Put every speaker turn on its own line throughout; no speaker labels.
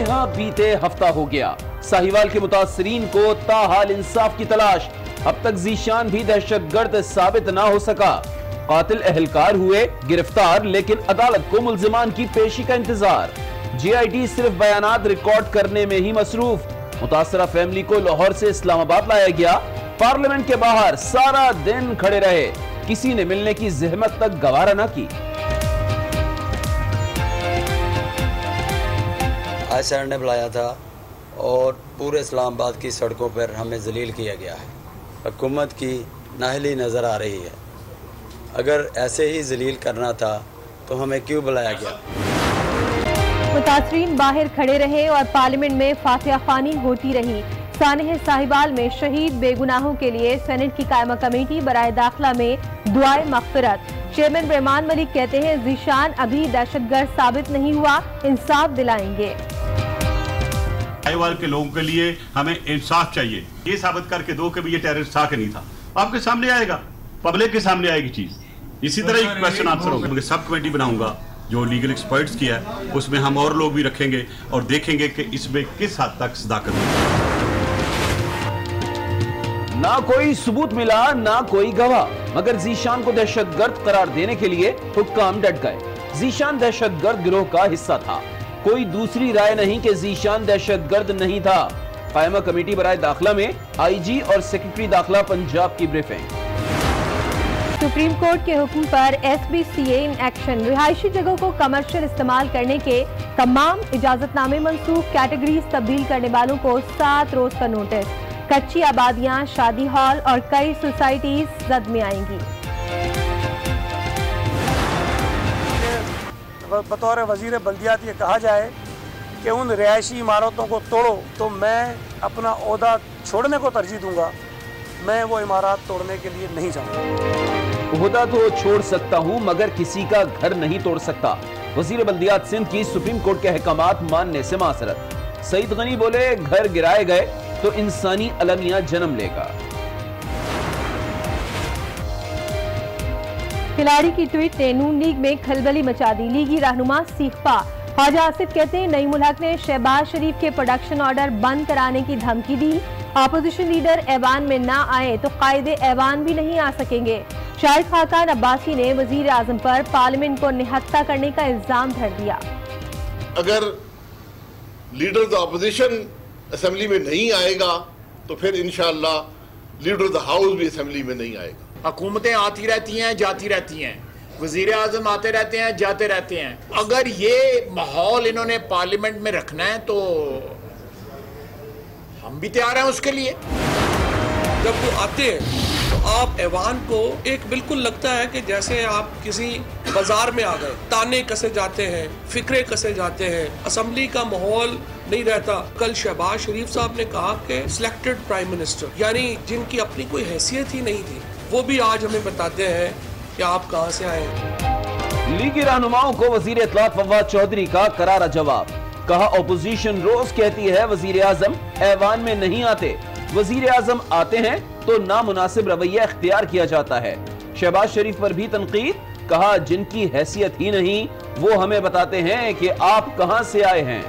में यहाँ बीते हफ्ता हो गया। साहिवाल के मुतासरीन को ताहाल इंसाफ की तलाश। अब तक जीशान भी दहशतगर्द साबित ना हो सका। कातिल अहलकार हुए गिरफ्तार, लेकिन अदालत को मुल्जिमान की पेशी का इंतजार। JIT सिर्फ बयानात रिकॉर्ड करने में ही मसरूफ। मुतासरा फैमिली को लाहौर से इस्लामाबाद लाया गया। पार्लियामेंट के बाहर सारा दिन खड़े रहे, किसी ने मिलने की जहमत तक गवारा न की।
आज सर ने बुलाया था और पूरे इस्लामाबाद की सड़कों पर हमें जलील किया गया है। हुकूमत की नाअहली नज़र आ रही है। अगर ऐसे ही जलील करना था तो हमें क्यों बुलाया गया?
मुतासरीन बाहर खड़े रहे और पार्लियामेंट में फातिहा ख्वानी होती रही। सानेह साहिवाल में शहीद बेगुनाहों के लिए सेनेट की कायमा कमेटी बराए दाखिला में दुआए मग़फ़िरत। चेयरमैन रहमान मलिक कहते हैं ज़ीशान अभी दहशतगर्द साबित नहीं हुआ, इंसाफ दिलाएंगे।
साहिवाल के लोगों के लिए हमें इंसाफ चाहिए। ये साबित करके दो कि ये टेररिस्ट था कि नहीं था। आपके सामने आएगा, पब्लिक के सामने आएगी चीज। इसी तरह एक क्वेश्चन आंसर होगा। मैं सब कमेटी बनाऊंगा जो लीगल एक्सपर्ट्स की है, उसमें हम और लोग भी रखेंगे और देखेंगे कि इसमें किस हद तक सदाकत है।
ना कोई सबूत मिला, ना कोई गवाह, मगर जीशान को दहशतगर्द करार देने के लिए हुक्काम डट गए। जीशान दहशतगर्द गिरोह का हिस्सा था। कोई दूसरी राय नहीं कि जीशान दहशतगर्द नहीं था। कायमा कमेटी बराए दाखिला में IG और सेक्रेटरी दाखिला पंजाब की ब्रीफिंग।
सुप्रीम कोर्ट के हुक्म पर SBCA इन एक्शन। रिहायशी जगहों को कमर्शियल इस्तेमाल करने के तमाम इजाजतनामे मंसूख। कैटेगरीज तब्दील करने वालों को 7 रोज का नोटिस। कच्ची आबादियां, शादी हॉल और कई सोसाइटीज जद में आएंगी।
बतौर वजीर बल्दियात ये कहा जाए कि उन रिहायशी इमारतों को तोड़ो, तो मैं अपना ओहदा छोड़ने को तरजीह दूंगा। मैं वो इमारत तोड़ने के लिए नहीं जाऊंगा।
ओहदा तो छोड़ सकता हूं, मगर किसी का घर नहीं तोड़ सकता। वजीर बल्दियात सिंध की सुप्रीम कोर्ट के अहकामात मानने से मासरत। सईद गनी बोले, घर गिराए गए तो इंसानी अलमिया जन्म लेगा।
खिलाड़ी की ट्वीट ने नून लीग में खलबली मचा दी। लीगी रहनुमा सीखपा। ख्वाजा आसिफ कहते हैं नईमुल हक ने शहबाज शरीफ के प्रोडक्शन ऑर्डर बंद कराने की धमकी दी। अपोजिशन लीडर ऐवान में ना आए तो कायदे ऐवान भी नहीं आ सकेंगे। शाहिद खाकान अब्बासी ने वजीर आजम पर पार्लियामेंट को निहत्ता करने का इल्जाम धर दिया।
अगर लीडर द अपोजिशन असेंबली में नहीं आएगा तो फिर इंशाअल्लाह लीडर द हाउस भी असेंबली में नहीं आएगा।
हुकूमतें आती रहती हैं, जाती रहती हैं, वजीर आजम आते रहते हैं, जाते रहते हैं। अगर ये माहौल इन्होंने पार्लियामेंट में रखना है तो हम भी तैयार हैं उसके लिए।
जब वो आते हैं तो आप ऐवान को एक बिल्कुल लगता है कि जैसे आप किसी बाजार में आ गए। ताने कसे जाते हैं, फिक्रे कसे जाते हैं, असेंबली का माहौल नहीं रहता। कल शहबाज शरीफ साहब ने कहा कि सिलेक्टेड प्राइम मिनिस्टर, यानी जिनकी अपनी कोई हैसियत ही नहीं थी, वो भी आज हमें बताते हैं कि आप कहां से आए हैं।
लीगी रहनुमाओं को वजीर इत्तलात फवाद चौधरी का करारा जवाब। कहा, ओपोजिशन रोज कहती है वजीर आजम ऐवान में नहीं आते। वजीर आजम आते हैं तो नामुनासिब रवैया इख्तियार किया जाता है। शहबाज शरीफ पर भी तनकीद। कहा, जिनकी हैसियत ही नहीं वो हमें बताते हैं कि आप कहां से आए हैं।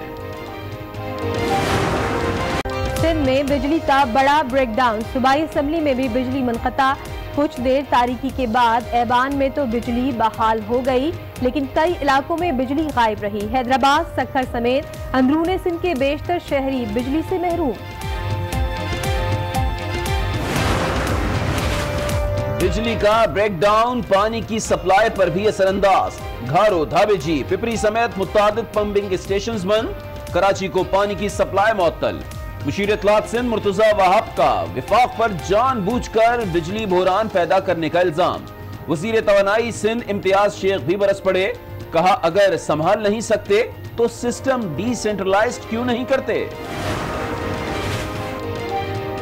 सिंध में बिजली का बड़ा ब्रेकडाउन। सूबाई असेंबली में भी बिजली मुनक़ता। कुछ देर तारीकी के बाद ऐवान में तो बिजली बहाल हो गई, लेकिन कई इलाकों में बिजली गायब रही। हैदराबाद, सक्खर समेत अंदरूनी सिंध के बेशतर शहरी बिजली से महरूम।
बिजली का ब्रेकडाउन पानी की सप्लाई पर भी असरअंदाज। घारो, धाबेजी, पिपरी समेत मुतादिद पंपिंग स्टेशन बंद। कराची को पानी की सप्लाई मुअत्तल। मुशीर इत्तलात सिंध मुर्तजा वहाब का विफाक पर जानबूझकर बिजली बहरान पैदा करने का इल्जाम। वजीर तवानाई सिंध इम्तियाज शेख भी बरस पड़े। कहा, अगर संभाल नहीं सकते तो सिस्टम डिसेंट्रलाइज्ड क्यों नहीं करते।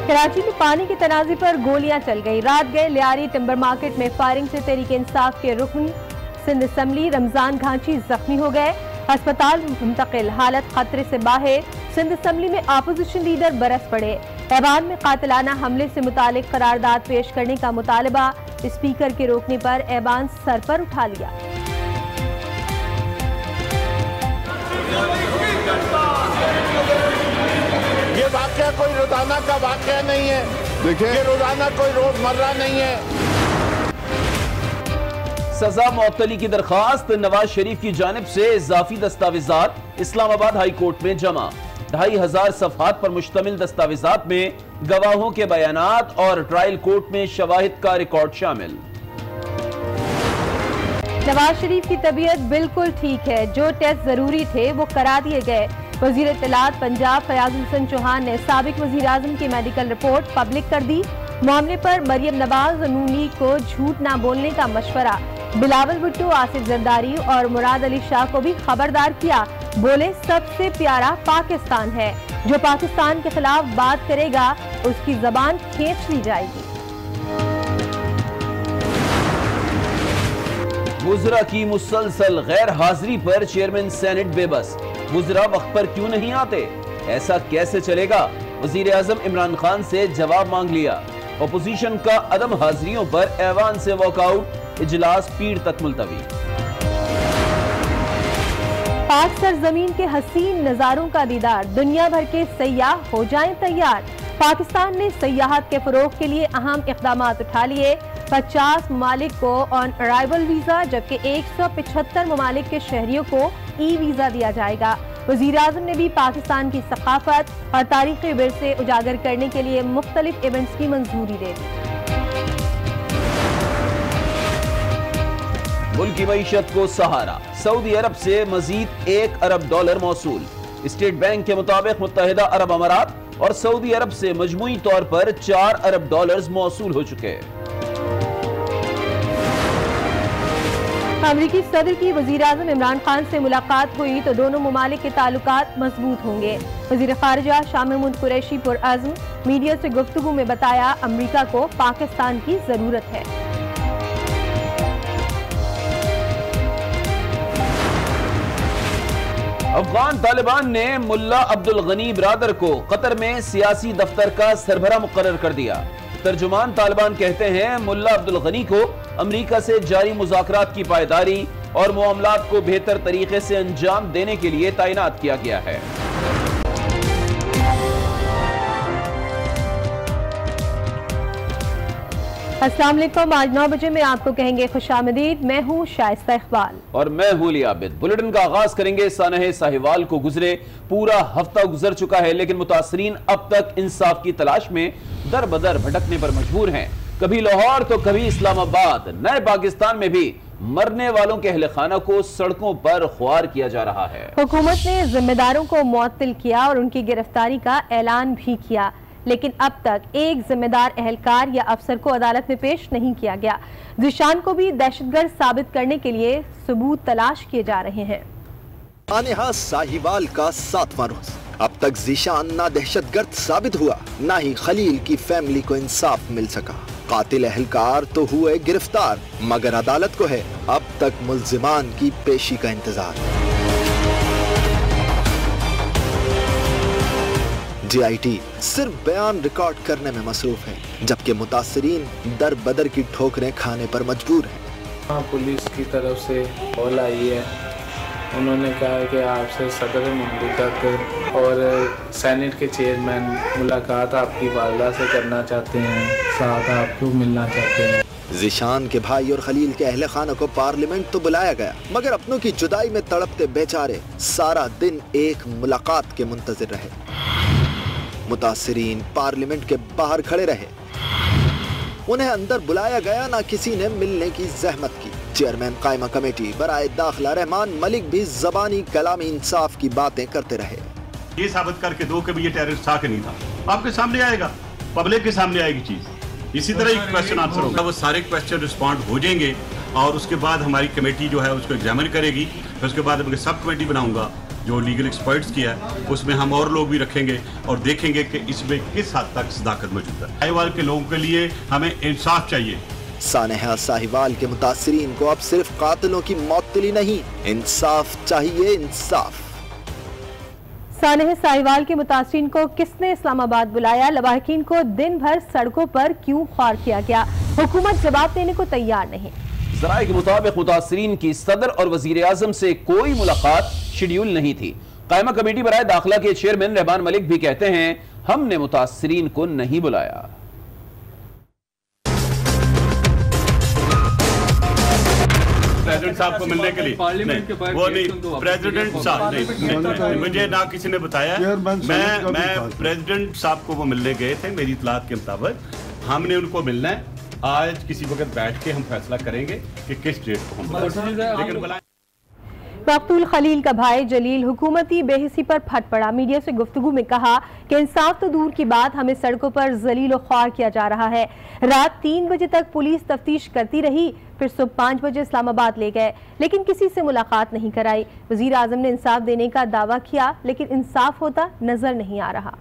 कराची में पानी के तनाज़े पर गोलियां चल गई। रात गए लियारी टिम्बर मार्केट में फायरिंग से तहरीक इंसाफ के रुकन सिंध असम्बली रमजान घांची जख्मी हो गए। अस्पताल मुंतकिल, हालत खतरे से बाहर। सिंध असम्बली में अपोजिशन लीडर बरस पड़े। ऐवान में कातिलाना हमले से मुतालिक करारदाद पेश करने का मुतालबा। स्पीकर के रोकने पर ऐवान सर पर उठा लिया।
वाकया कोई रोजाना का वाकया नहीं है,
देखिए
ये रोजाना कोई रोजमर्रा नहीं है।
सजा मुअत्तली की दरखास्त नवाज शरीफ की जानिब से इजाफी दस्तावेजात इस्लामाबाद हाई कोर्ट में जमा। 2500 सफहात पर मुश्तमिल दस्तावेजात में गवाहों के बयानात और ट्रायल कोर्ट में शवाहिद का रिकॉर्ड शामिल।
नवाज शरीफ की तबीयत बिल्कुल ठीक है, जो टेस्ट जरूरी थे वो करा दिए गए। वजीर इत्तलात पंजाब फयाज हुसैन चौहान ने साबिक वजीर आजम की मेडिकल रिपोर्ट पब्लिक कर दी। मामले पर मरियम नवाज और नून लीग को झूठ ना बोलने का मशवरा। बिलावल भुट्टो, आसिफ जरदारी और मुराद अली शाह को भी खबरदार किया। बोले सबसे प्यारा पाकिस्तान है, जो पाकिस्तान के खिलाफ बात करेगा उसकी जबान खींच ली जाएगी।
वुज़रा की मुसलसल गैर हाजिरी पर चेयरमैन सेनेट बेबस। वुज़रा वक्त पर क्यों नहीं आते, ऐसा कैसे चलेगा? वजीर आजम इमरान खान से जवाब मांग लिया। अपोजिशन का अदम हाजिरियों पर ऐवान से वॉकआउट, इजलास पीर तक मुलतवी।
पाक सरजमीन के हसीन नजारों का दीदार, दुनिया भर के सयाह हो जाएं तैयार। पाकिस्तान ने सयाहत के फरोग के लिए अहम इकदाम उठा लिए। 50 ममालिक को ऑन अराइवल वीजा, जबकि 175 ममालिक के शहरियों को ई वीजा दिया जाएगा। वजीर आजम ने भी पाकिस्तान की सकाफत और तारीखी विरसे उजागर करने के लिए मुख्तलिफ इवेंट्स की मंजूरी दे दी।
मुल्क की मईशत को सहारा, सऊदी अरब से मजीद $1 अरब मौसूल। स्टेट बैंक के मुताबिक मुत्तहिदा अरब अमारात और सऊदी अरब से मजमूई तौर पर $4 अरब मौसूल हो चुके हैं।
अमरीकी सदर की वजीर आजम इमरान खान से मुलाकात हुई तो दोनों ममालिक के ताल्लुकात मजबूत होंगे। वजीर खारजा शाह महमूद कुरैशी पुरअज़्म मीडिया से गुफ्तगू में बताया, अमरीका को पाकिस्तान की जरूरत है।
अफगान तालिबान ने मुल्ला अब्दुल गनी बिरादर को कतर में सियासी दफ्तर का सरबरा मुकर्रर कर दिया। तर्जुमान तालिबान कहते हैं मुल्ला अब्दुल गनी को अमरीका से जारी मुज़ाकरात की पायदारी और मामलात को बेहतर तरीके से अंजाम देने के लिए तैनात किया गया है।
अस्सलाम वालेकुम, आज 9 बजे में आपको कहेंगे खुशामदीद। मैं हूँ शाइस्ता इकबाल
और मैं हूँ लिया आबिद। बुलेटिन का आगाज करेंगे। सानह साहिवाल को गुजरे पूरा हफ्ता गुजर चुका है, लेकिन मुतासरीन अब तक इंसाफ की तलाश में दर बदर भटकने पर मजबूर हैं। कभी लाहौर तो कभी इस्लामाबाद। नए पाकिस्तान में भी मरने वालों के अहले खाना को सड़कों पर ख्वार किया जा रहा है। हुकूमत ने जिम्मेदारों को मुअत्तल किया और उनकी गिरफ्तारी का ऐलान भी किया, लेकिन अब तक एक जिम्मेदार एहलकार या अफसर को अदालत में पेश नहीं किया गया। ज़ीशान को भी दहशतगर्द साबित करने के लिए सबूत तलाश किए जा रहे हैं।
सानहा साहिवाल का 7वां रोज। अब तक ज़ीशान ना दहशतगर्द साबित हुआ, ना ही खलील की फैमिली को इंसाफ मिल सका। कातिल एहलकार तो हुए गिरफ्तार, मगर अदालत को है अब तक मुल्जिमान की पेशी का इंतजार। JIT सिर्फ बयान रिकॉर्ड करने में मसरूफ है, जबकि मुतासरीन दर बदर की ठोकरें खाने पर मजबूर हैं।
पुलिस की तरफ से कॉल आई है, उन्होंने कहा है कि आपसे सदर मुमलिकत और सेनेट के चेयरमैन मुलाकात आपकी वालदा से करना चाहते हैं, साथ आपको मिलना चाहते हैं।
ज़ीशान के भाई और खलील के अहले खाना को पार्लियामेंट तो बुलाया गया, मगर अपनों की जुदाई में तड़पते बेचारे सारा दिन एक मुलाकात के मुंतजिर रहे। मुतासरीन पार्लियामेंट के बाहर खड़े रहे, उन्हें अंदर बुलाया गया, ना किसी ने मिलने की जहमत की। चेयरमैन कायमा कमेटी बराए दाखिला रहमान मलिक भी जबानी कलामी इंसाफ की बातें करते रहे।
ये साबित करके दो कि ये टेररिस्ट था कि नहीं था, आपके सामने आएगा, पब्लिक के सामने आएगी चीज। इसी तरह एक क्वेश्चन आंसर होगा, वो सारे क्वेश्चन रिस्पॉन्ड हो जाएंगे और उसके बाद हमारी कमेटी जो है उसको एग्जामिन करेगी। फिर उसके बाद मैं सब कमेटी बनाऊंगा जो लीगल एक्सपर्ट्स किया है, उसमें हम और लोग भी रखेंगे और देखेंगे कि इसमें किस हद तक सदाकत मौजूद है। साहिवाल के लोगों के लिए हमें इंसाफ चाहिए।
सानहा साहिवाल के मुतासरीन को अब सिर्फ कातिलों की मौतली नहीं, इंसाफ चाहिए, इंसाफ।
सानह साहिवाल के मुतासरीन को किसने इस्लामाबाद बुलाया? लवाहकीन को दिन भर सड़कों पर क्यों ख्वार किया गया? हुकूमत जवाब देने को तैयार नहीं।
ज़राए के मुताबिक मुतासरीन की सदर और वजीर आजम से कोई मुलाकात शेड्यूल नहीं थी। कायमा कमेटी बराए दाखिला के चेयरमैन रहमान मलिक भी कहते हैं हमने मुतासरीन को नहीं बुलाया।
प्रेसिडेंट साहब को मिलने के लिए वो नहीं, प्रेसिडेंट साहब नहीं, मुझे ना किसी ने बताया। मैं प्रेसिडेंट साहब को वो मिलने गए थे, मेरी इतलात के मुताबिक हमने उनको मिलना है। आज किसी वक्त बैठ के हम फैसला करेंगे कि किस डेट को हम लेकिन
मकतूल खलील का भाई जलील हुकूमती बेहिसी पर फट पड़ा। मीडिया से गुफ्तगू में कहा कि इंसाफ तो दूर की बात, हमें सड़कों पर जलील और ख्वार किया जा रहा है। रात 3 बजे तक पुलिस तफ्तीश करती रही, फिर सुबह 5 बजे इस्लामाबाद ले गए, लेकिन किसी से मुलाकात नहीं कराई। वजीर आजम ने इंसाफ देने का दावा किया, लेकिन इंसाफ होता नजर नहीं आ रहा।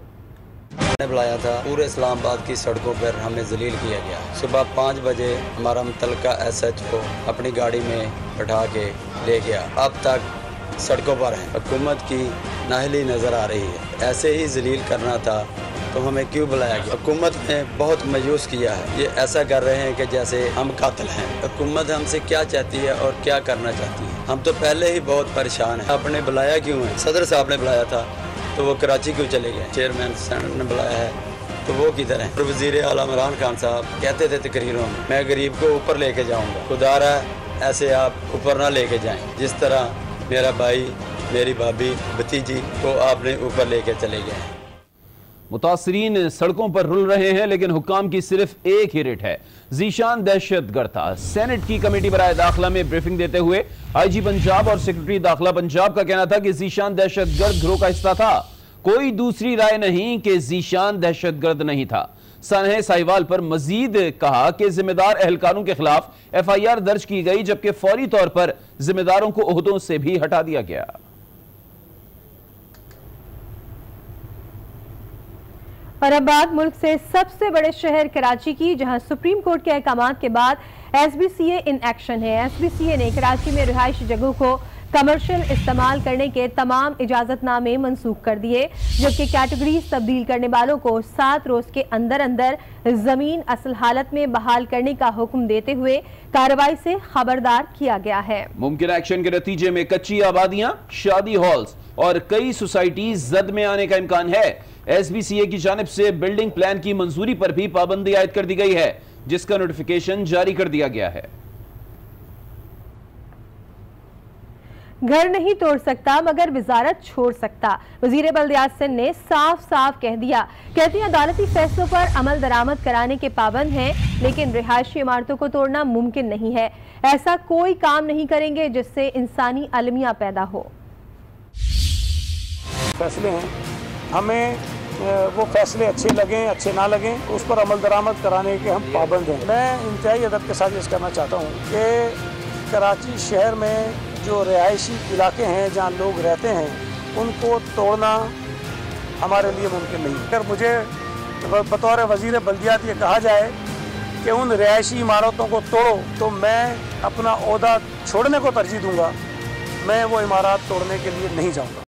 बुलाया था, पूरे इस्लामाबाद की सड़कों पर हमें जलील किया गया। सुबह 5 बजे हमारा मुतल्लिका SHO अपनी गाड़ी में बैठा के ले गया। अब तक सड़कों पर हैं। हुकूमत की नाअहली नज़र आ रही है। ऐसे ही जलील करना था तो हमें क्यों बुलाया गया? हुकूमत ने बहुत मायूस किया है। ये ऐसा कर रहे हैं कि जैसे हम कातिल हैं। हुकूमत हमसे क्या चाहती है और क्या करना चाहती है? हम तो पहले ही बहुत परेशान हैं। आपने बुलाया क्यों है? सदर साहब ने बुलाया था तो वो कराची क्यों चले गए? चेयरमैन सेनेट ने बुलाया है तो वो किधर है? वज़ीर आला इमरान खान साहब कहते थे तकरीरों में, मैं गरीब को ऊपर लेके जाऊंगा। खुदा रहा ऐसे आप ऊपर ना लेके जाएं, जिस तरह मेरा भाई, मेरी भाभी, भतीजी को आपने ऊपर लेके चले गए।
मुतासरीन सड़कों पर रुल रहे हैं, लेकिन हुक्काम की सिर्फ एक ही रिट है, ज़ीशान दहशतगर्द था। सेनेट की कमेटी बराए दाखिला में ब्रीफिंग देते हुए IG पंजाब और सेक्रेटरी दाखिला पंजाब का कहना था कि ज़ीशान दहशतगर्द गिरोह का हिस्सा था। कोई दूसरी राय नहीं कि ज़ीशान दहशतगर्द नहीं था। सानहे साहिवाल पर मजीद कहा कि जिम्मेदार एहलकारों के खिलाफ FIR दर्ज की गई, जबकि फौरी तौर पर जिम्मेदारों को ओहदों से भी हटा दिया गया।
और अब बात मुल्क से सबसे बड़े शहर कराची की, जहां सुप्रीम कोर्ट के अहकाम के बाद SBCA इन एक्शन है। SBCA ने कराची में रिहायशी जगहों को कमर्शियल इस्तेमाल करने के तमाम इजाजतनामे मनसूख कर दिए, जबकि कैटेगरीज तब्दील करने वालों को 7 रोज के अंदर अंदर जमीन असल हालत में बहाल करने का हुक्म देते हुए कार्रवाई से खबरदार किया गया है।
मुमकिन एक्शन के नतीजे में कच्ची आबादियां, शादी हॉल्स और कई सोसाइटीज जद में आने का इम्कान है। SBCA की जानिब से बिल्डिंग प्लान की मंजूरी पर भी पाबंदी आयद कर दी गई है, जिसका नोटिफिकेशन जारी कर दिया गया है।
घर नहीं तोड़ सकता मगर वजारत छोड़ सकता, वजीर बल्दियात सिंध ने साफ साफ कह दिया। कहती हैं अदालती फैसलों पर अमल दरामद कराने के पाबंद हैं, लेकिन रिहायशी इमारतों को तोड़ना मुमकिन नहीं है। ऐसा कोई काम नहीं करेंगे जिससे इंसानी अलमिया पैदा हो।
फैसले हैं, हमें वो फैसले अच्छे लगें अच्छे ना लगें, उस पर अमल दरामद कराने के हम पाबंद हैं। मैं इंतहाई अदब के साथ ये करना चाहता हूँ कि कराची शहर में जो रिहायशी इलाके हैं जहाँ लोग रहते हैं, उनको तोड़ना हमारे लिए मुमकिन नहीं है। अगर मुझे बतौर वज़ीर बल्दियात ये कहा जाए कि उन रिहायशी इमारतों को तोड़ो, तो मैं अपना ओहदा छोड़ने को तरजीह दूँगा। मैं वो इमारत तोड़ने के लिए नहीं जाऊँगा।